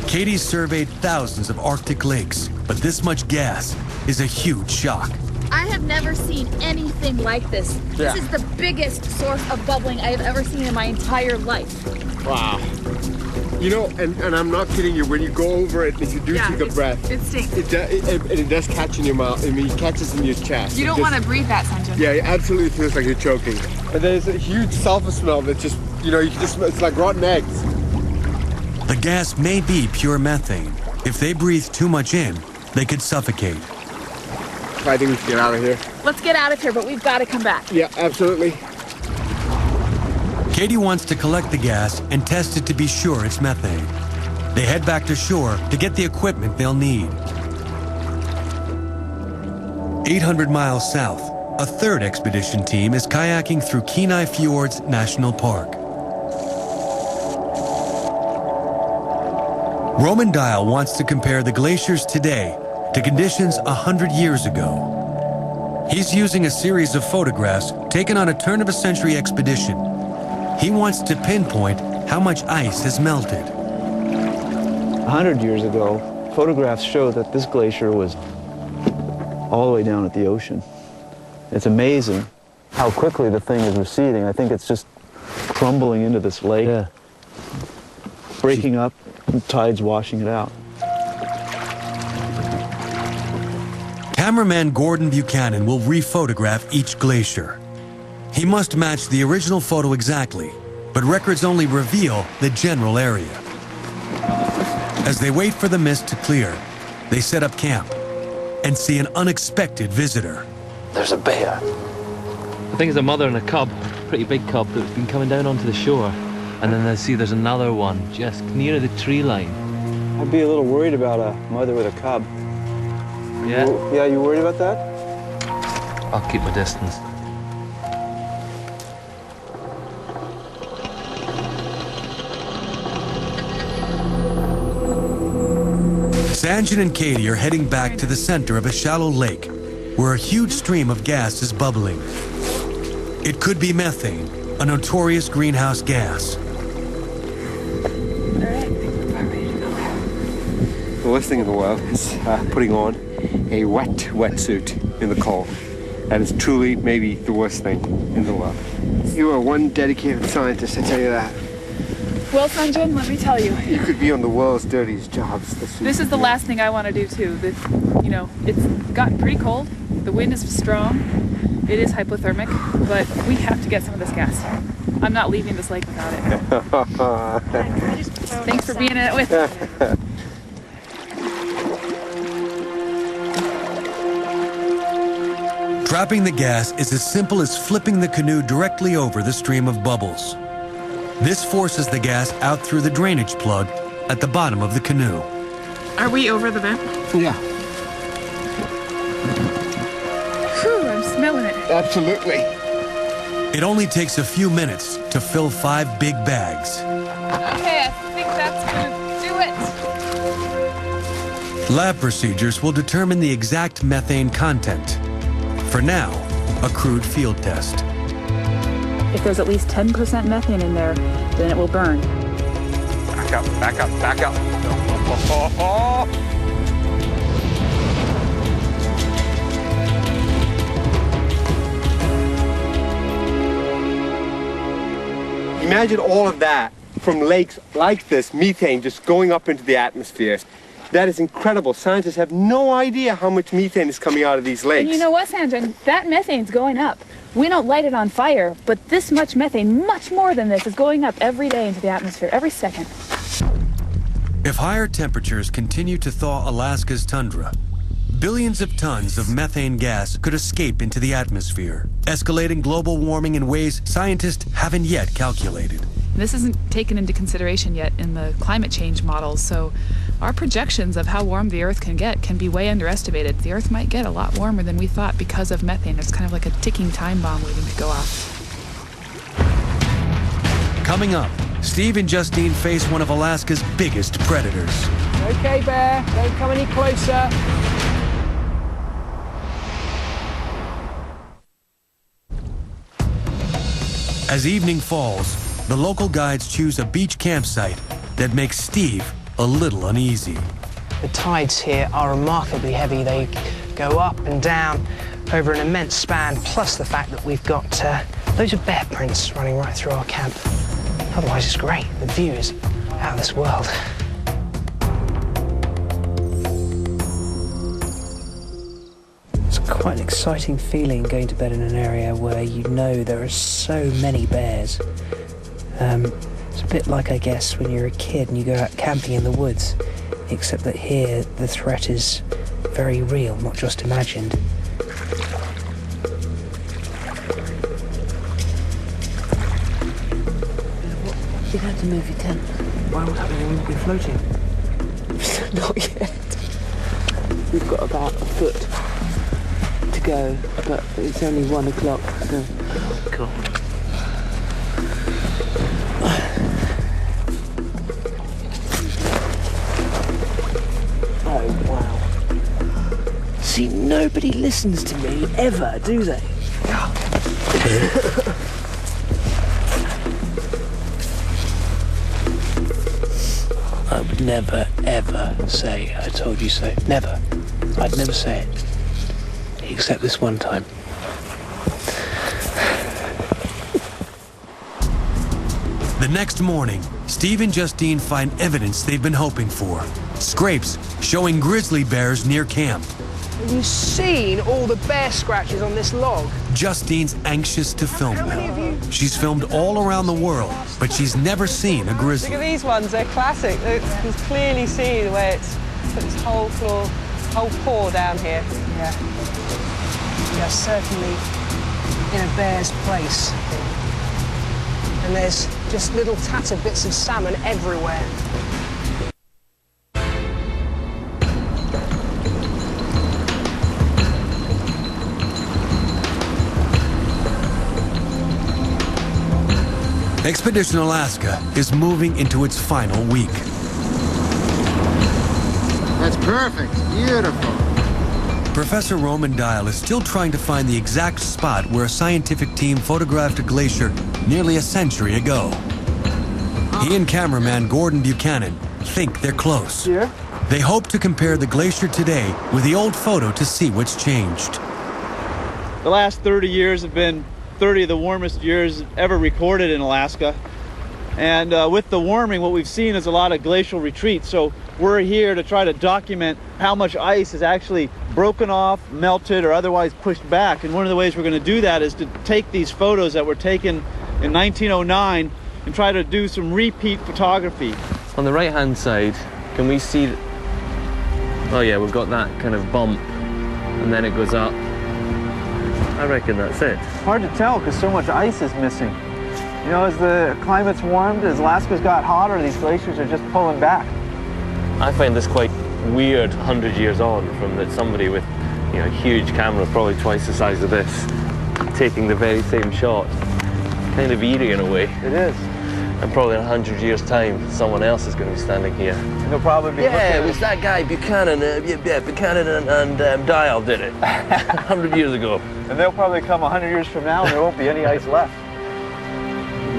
Katie surveyed thousands of Arctic lakes, but this much gas is a huge shock. I have never seen anything like this. Yeah. This is the biggest source of bubbling I have ever seen in my entire life. Wow. You know, and I'm not kidding you, when you go over it, if you do take a breath, it stinks. It does catch in your mouth. I mean, it catches in your chest. You don't want to breathe that, Sanjay. Yeah, it absolutely feels like you're choking. And there's a huge sulfur smell that just, you know, you can just smell, it's like rotten eggs. The gas may be pure methane. If they breathe too much in, they could suffocate. I think we should get out of here. Let's get out of here, but we've got to come back. Yeah, absolutely. Katie wants to collect the gas and test it to be sure it's methane. They head back to shore to get the equipment they'll need. 800 miles south, a third expedition team is kayaking through Kenai Fjords National Park. Roman Dial wants to compare the glaciers today to conditions 100 years ago. He's using a series of photographs taken on a turn-of-a-century expedition. He wants to pinpoint how much ice has melted. 100 years ago, photographs show that this glacier was all the way down at the ocean. It's amazing how quickly the thing is receding. I think it's just crumbling into this lake, breaking up, and tides washing it out. Cameraman Gordon Buchanan will re-photograph each glacier. He must match the original photo exactly, but records only reveal the general area. As they wait for the mist to clear, they set up camp and see an unexpected visitor. There's a bear. I think it's a mother and a cub, a pretty big cub that's been coming down onto the shore. And then I see there's another one just near the tree line. I'd be a little worried about a mother with a cub. Yeah? Yeah, you worried about that? I'll keep my distance. Sanjin and Katie are heading back to the center of a shallow lake where a huge stream of gas is bubbling. It could be methane, a notorious greenhouse gas. The worst thing in the world is putting on a wet wetsuit in the cold. That is truly maybe the worst thing in the world. You are one dedicated scientist, I tell you that. Well, Sanjin, let me tell you. You could be on the world's dirtiest jobs. This is the last thing I want to do too. You know, it's gotten pretty cold. The wind is strong. It is hypothermic, but we have to get some of this gas. I'm not leaving this lake without it. Thanks for being in it with me. Trapping the gas is as simple as flipping the canoe directly over the stream of bubbles. This forces the gas out through the drainage plug at the bottom of the canoe. Are we over the vent? Yeah. Whew, I'm smelling it. Absolutely. It only takes a few minutes to fill 5 big bags. Okay, I think that's gonna do it. Lab procedures will determine the exact methane content. For now, a crude field test. If there's at least 10% methane in there, then it will burn. Back up, back up, back up. Imagine all of that from lakes like this, methane just going up into the atmosphere. That is incredible. Scientists have no idea how much methane is coming out of these lakes. And you know what, Sandra? That methane's going up. We don't light it on fire, but this much methane, much more than this, is going up every day into the atmosphere, every second. If higher temperatures continue to thaw Alaska's tundra, billions of tons of methane gas could escape into the atmosphere, escalating global warming in ways scientists haven't yet calculated. This isn't taken into consideration yet in the climate change models, so our projections of how warm the Earth can get can be way underestimated. The Earth might get a lot warmer than we thought because of methane. It's kind of like a ticking time bomb waiting to go off. Coming up, Steve and Justine face one of Alaska's biggest predators. Okay, Bear, don't come any closer. As evening falls, the local guides choose a beach campsite that makes Steve a little uneasy. The tides here are remarkably heavy. They go up and down over an immense span, plus the fact that we've got loads of bear prints running right through our camp. Otherwise, it's great. The view is out of this world. It's quite an exciting feeling going to bed in an area where you know there are so many bears. It's a bit like, I guess, when you're a kid and you go out camping in the woods, except that here the threat is very real, not just imagined. You'd have to move your tent. Why would happening? We've been floating. Not yet. We've got about a foot to go, but it's only 1 o'clock, so... Cool. Oh, wow. See, nobody listens to me, ever, do they? I would never, ever say I told you so. Never. I'd never say it. Except this one time. The next morning, Steve and Justine find evidence they've been hoping for. Scrapes showing grizzly bears near camp. Have you seen all the bear scratches on this log? Justine's anxious to film them. She's filmed all around the world, but she's never seen a grizzly. Look at these ones, they're classic. You can clearly see the way it's put its whole paw down here. Yeah. We are certainly in a bear's place. And there's just little tattered bits of salmon everywhere. Expedition Alaska is moving into its final week. That's perfect. Beautiful. Professor Roman Dial is still trying to find the exact spot where a scientific team photographed a glacier nearly a century ago. He and cameraman Gordon Buchanan think they're close. Yeah. They hope to compare the glacier today with the old photo to see what's changed. The last 30 years have been 30 of the warmest years ever recorded in Alaska. And with the warming, what we've seen is a lot of glacial retreat. So we're here to try to document how much ice is actually broken off, melted, or otherwise pushed back. And one of the ways we're going to do that is to take these photos that were taken in 1909 and try to do some repeat photography. On the right-hand side, can we see... Oh yeah, we've got that kind of bump, and then it goes up. I reckon that's it. Hard to tell because so much ice is missing. You know, as the climate's warmed, as Alaska's got hotter, these glaciers are just pulling back. I find this quite weird 100 years on from that somebody with, you know, a huge camera, probably twice the size of this, taking the very same shot. Kind of eerie in a way. It is. And probably in 100 years' time, someone else is going to be standing here. And they'll probably be Yeah, it was that guy, Buchanan. Buchanan and Dial did it 100 years ago. And they'll probably come 100 years from now and there won't be any ice left.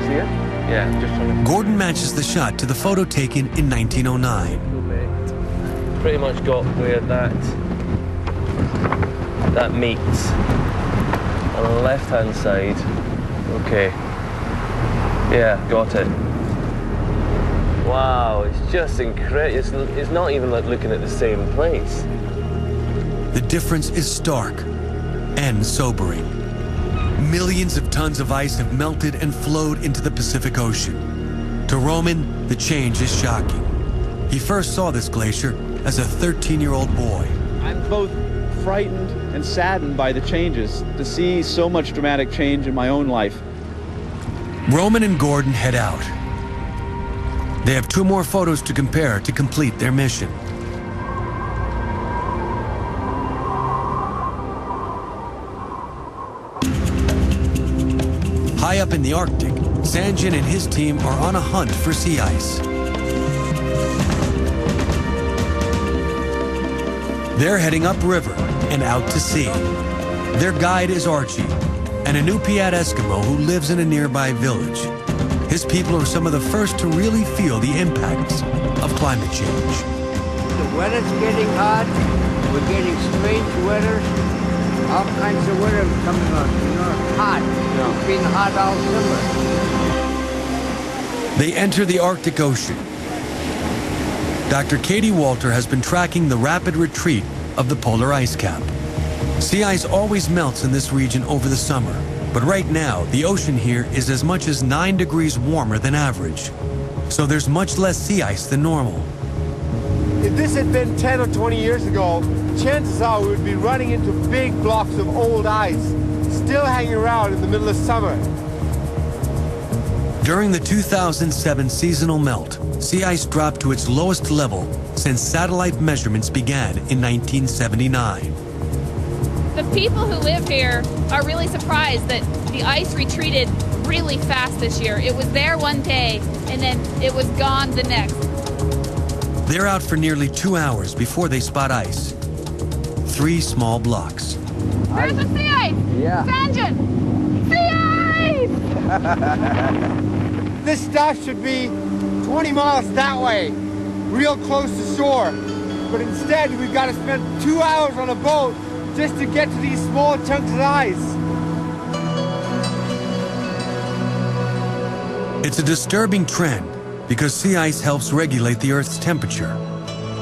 See it? Yeah, just trying to... Gordon matches the shot to the photo taken in 1909. Pretty much got where that meets. On the left-hand side, okay. Yeah, got it. Wow, it's just incredible. It's not even like looking at the same place. The difference is stark and sobering. Millions of tons of ice have melted and flowed into the Pacific Ocean. To Roman, the change is shocking. He first saw this glacier as a 13-year-old boy. I'm both frightened and saddened by the changes, to see so much dramatic change in my own life. Roman and Gordon head out. They have 2 more photos to compare to complete their mission. High up in the Arctic, Sanjin and his team are on a hunt for sea ice. They're heading upriver and out to sea. Their guide is Archie, an Inupiat Eskimo who lives in a nearby village. His people are some of the first to really feel the impacts of climate change. The weather's getting hot, we're getting strange weather, all kinds of weather coming on, hot. It's been hot all summer. They enter the Arctic Ocean. Dr. Katie Walter has been tracking the rapid retreat of the polar ice cap. Sea ice always melts in this region over the summer, but right now the ocean here is as much as 9 degrees warmer than average. So there's much less sea ice than normal. If this had been 10 or 20 years ago, chances are we would be running into big blocks of old ice, still hanging around in the middle of summer. During the 2007 seasonal melt, sea ice dropped to its lowest level since satellite measurements began in 1979. The people who live here are really surprised that the ice retreated really fast this year. It was there one day, and then it was gone the next. They're out for nearly 2 hours before they spot ice. 3 small blocks. There's the sea ice! Yeah. Sanjin! Sea ice! This stuff should be 20 miles that way, real close to shore. But instead, we've got to spend 2 hours on a boat just to get to these small chunks of ice. It's a disturbing trend because sea ice helps regulate the Earth's temperature.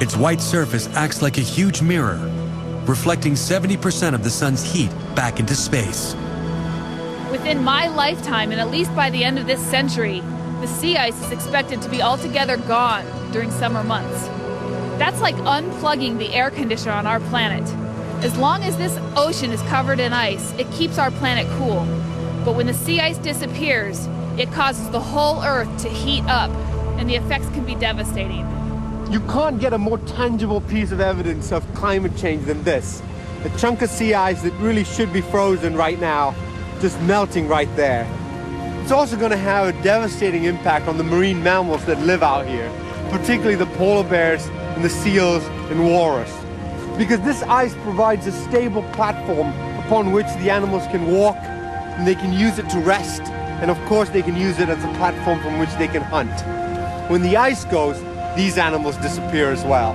Its white surface acts like a huge mirror, reflecting 70% of the sun's heat back into space. Within my lifetime, and at least by the end of this century, the sea ice is expected to be altogether gone during summer months. That's like unplugging the air conditioner on our planet. As long as this ocean is covered in ice, it keeps our planet cool. But when the sea ice disappears, it causes the whole Earth to heat up, and the effects can be devastating. You can't get a more tangible piece of evidence of climate change than this. A chunk of sea ice that really should be frozen right now, just melting right there. It's also going to have a devastating impact on the marine mammals that live out here, particularly the polar bears and the seals and walrus. Because this ice provides a stable platform upon which the animals can walk, and they can use it to rest, and of course they can use it as a platform from which they can hunt. When the ice goes, these animals disappear as well.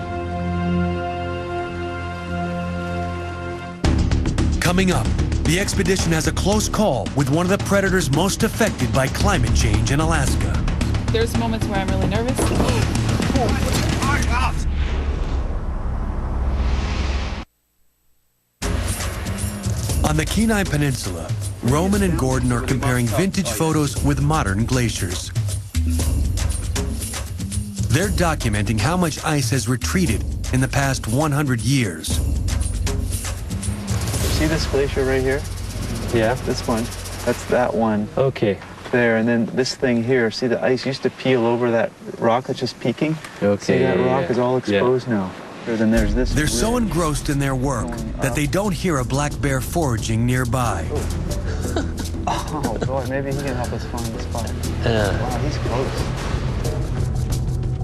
Coming up, the expedition has a close call with one of the predators most affected by climate change in Alaska. There's moments where I'm really nervous. On the Kenai Peninsula, Roman and Gordon are comparing vintage photos with modern glaciers. They're documenting how much ice has retreated in the past 100 years. See this glacier right here? Yeah. This one. That's that one. Okay. There, and then this thing here. See, the ice used to peel over that rock that's just peeking? Okay. See, that rock is all exposed now. Then there's this. They're so engrossed in their work that they don't hear a black bear foraging nearby. Oh, boy, maybe he can help us find the spot. Wow, he's close.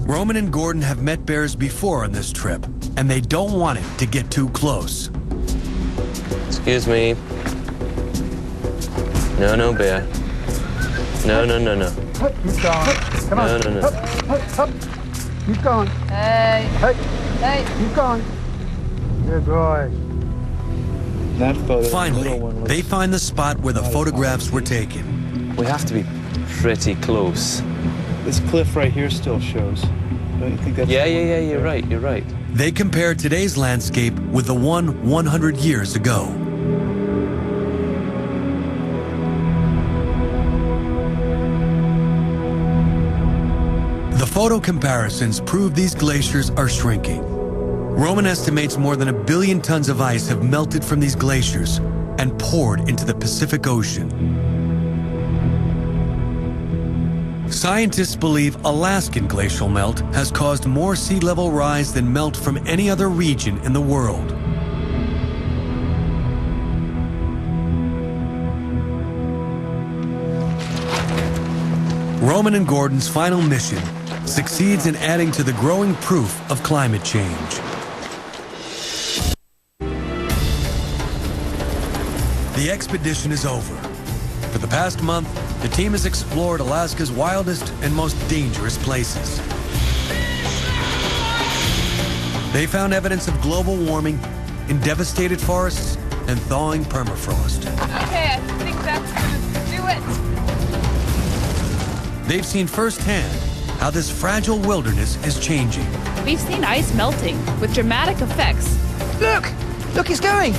Roman and Gordon have met bears before on this trip, and they don't want it to get too close. Excuse me. No, no, bear. No, no, no, no. Keep going. Come on. No, no, no. Hup. Keep going. Hey. Hey. Keep going. Good boy. That photo. Finally, they find the spot where the photographs were taken. We have to be pretty close This cliff right here still shows. Don't you think that's... Yeah, you're right, you're right. They compare today's landscape with the one 100 years ago. The photo comparisons prove these glaciers are shrinking. Roman estimates more than 1 billion tons of ice have melted from these glaciers and poured into the Pacific Ocean. Scientists believe Alaskan glacial melt has caused more sea level rise than melt from any other region in the world. Roman and Gordon's final mission succeeds in adding to the growing proof of climate change. The expedition is over. For the past month, the team has explored Alaska's wildest and most dangerous places. They found evidence of global warming in devastated forests and thawing permafrost. Okay, I think that's gonna do it. They've seen firsthand how this fragile wilderness is changing. We've seen ice melting with dramatic effects. Look! Look, it's going!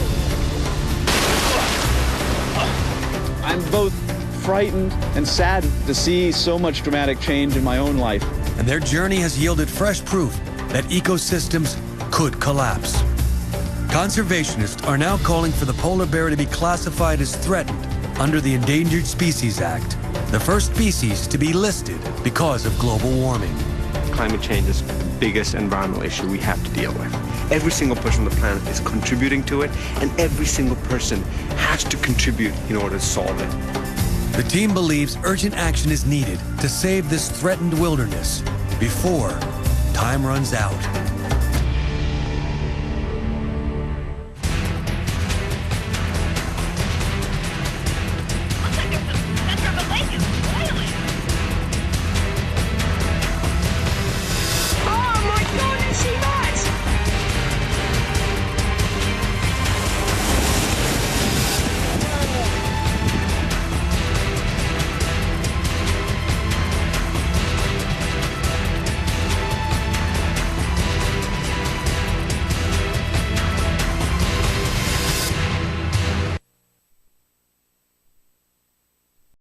I'm both frightened and saddened to see so much dramatic change in my own life. And their journey has yielded fresh proof that ecosystems could collapse. Conservationists are now calling for the polar bear to be classified as threatened under the Endangered Species Act, the first species to be listed because of global warming. Climate change is the biggest environmental issue we have to deal with. Every single person on the planet is contributing to it, and every single person has to contribute in order to solve it. The team believes urgent action is needed to save this threatened wilderness before time runs out.